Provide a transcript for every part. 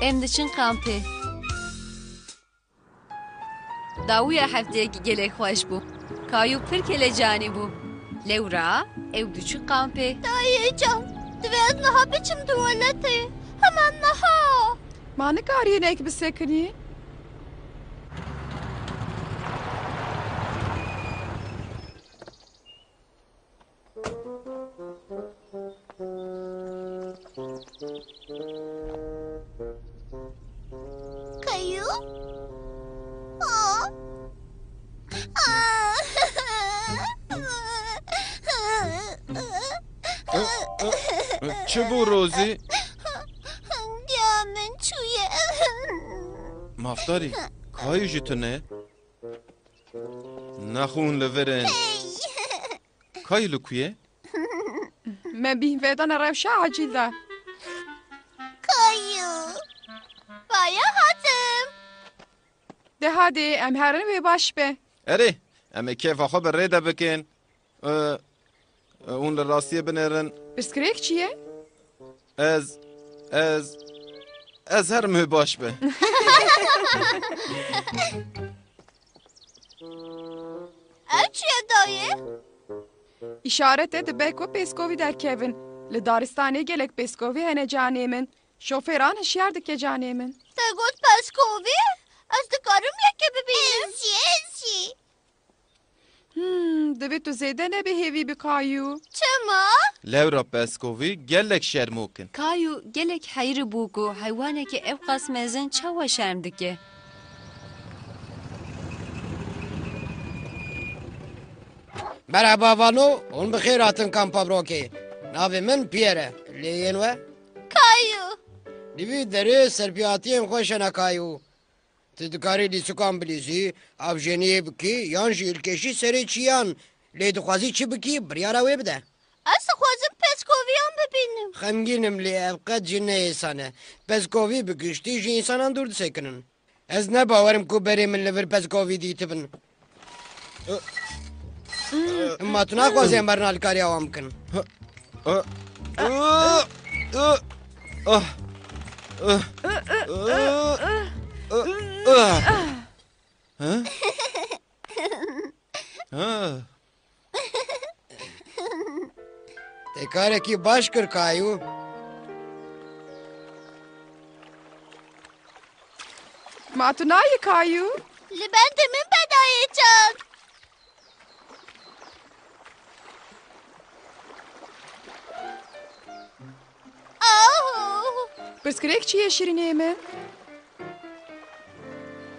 ام دچن کامپی داویا هفتەیەکی gelek خوش بو کایو پر کله جانی بو لورا او دچن کامپی دایجان دوێت نەها بچم دووەلەتێ هەمان نەها ما نکارینێک بسێکنی Kayu? چه بو روزی؟ Diamın çuye. مافتاری کایو جتونه؟ نخون لورن کایو لکویه؟ me bîhvêdana rewşa acîl de Kayu. Baya hatım. de hadê em herin wê baş be اره اما کیف خو به ریده بکن اون لراستیه بنرن pirsgirêk çi ye از هر مه باش به Ev çuye dayı? îşaret e dibe ku pêskovî derkevin li daristanê gelek pêskovî hene canê min şofêran hişyar dike canê min Te got peskovi? Ez dikarim yekê bibînim. Ezî. divê tu zêde nebihêvî bi kayû Çema? لورا پسکوی گلک شرموکن کایو gelek hayri bû ku heywanekî ev qas mezin çawa şerm dike Merhaba Vano, on bixêr hatin kampa Brokê. Navê min Pierre e. Lê yên we? Kayu. Divî derê serpiyatiyên xwe şene kayû. Tu dikarî lîsûkan bilîzî, avjeniyê bikî yan jî îlkeşî serê çiyan. Lê dixwazî çi bikî, biryara wê bide. Ez dixwazim peskoviyan bibînim. Xemgînim lê ev qet jî ne êsan e. Peskovî bi giştî jî însanan dûr disekinin. Ez nebawerim ku berê min li vir peskovî dîtibin. Ma tu naxwazî em berna li kariya wan bikin. Te karekî baş kir kayû. ma tu nayê kayû Li bende min bedayêcan. pirsgirêk çi ye şîrînê min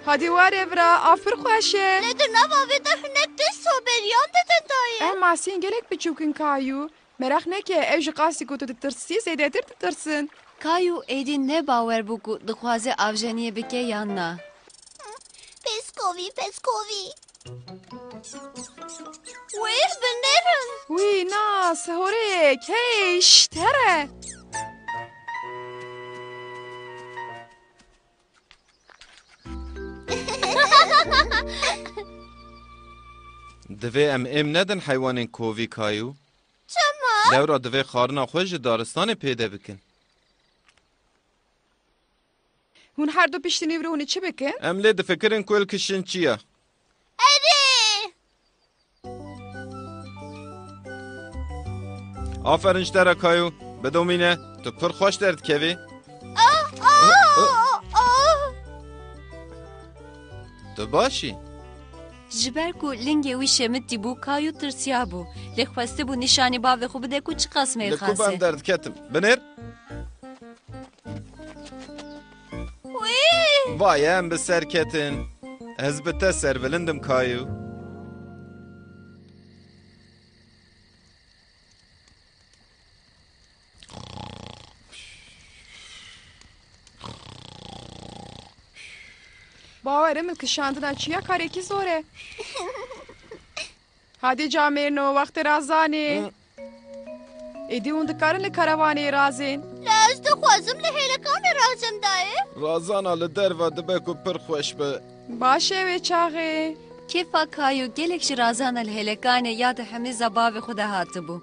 hadî were vira afir xweş e Li di nava wê de hinek di soberiyan didin dayê. em masiyên gelek biçûkin kayû merak neke ev ji qasî ku tu ditirsî zêdetir ditirsin کایو ایدی ne bawer bû ku dixwaze avjeniyê bike yan na Peskovi, peskovi. Wê binerin. wî nas horêk hey şt here دوی ام ندن حیوان کووی کایو Çema? لورا دوی خارنا خوش دارستان پیدا بکن hûn her du piştî nîvri hûnê çi bikin ام لی دفکرن کل کشن چیه Erê. آفرین شتره کایو بدومینه تو پر خوش درد کوی تو باشی ji ber ku lingê wî şemitî bû kayû tirsiya bû lê xweste bû nîşanî bavê xwe bide ku çi qas لکوبم mêrxase درد کتم بنر Wê. وای ام به سر کتن از به ته سر بلندم کایو bawerim min kişandina çiya karekî zor e hadî camêrno wextê razanê êdî hûn dikarin li karavanê razên Ez dixwazim li hêlekanê razim dayê. رازانا لدروا دبه کو پر خوش به baş e wê çaxê kêfa kayû gelek ji razana li hêlekanê ya di hemî zabavê xwe de hatibû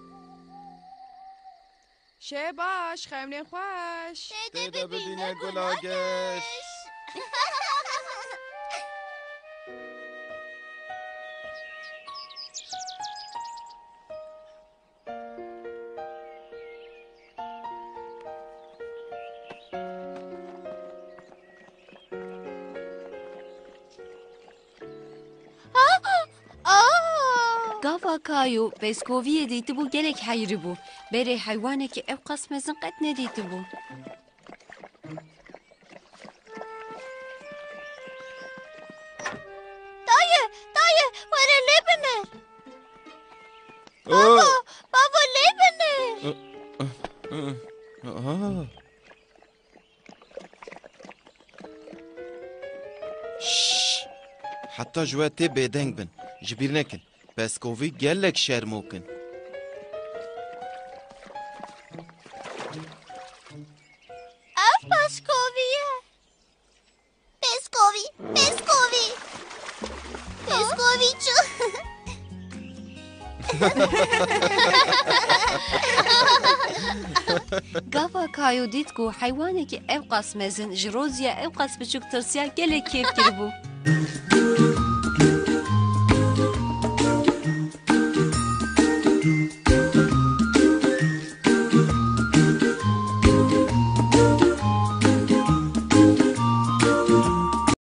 شێ باش خەمنێن خوۆش تێدە ببینە گوڵاگەش Gava Kayu Peskoviyê dîtibû gelek heyrî bû. Berê heywanekî ew qas mezin qet nedîtibû. Dayı, were lê binêr. Oh! Baba lê binêr. Ah! Şşş! Heta ji we tê bêdeng bin. Ji bîr nekin. Peskovî gelek şermokin. Ev Peskovî ye. Peskovî. Peskovî çu. Gava Kayu dît ku heywanekî ew qas mezin ji roziya ew qas biçûk tirsiya gelek kêf kiribû.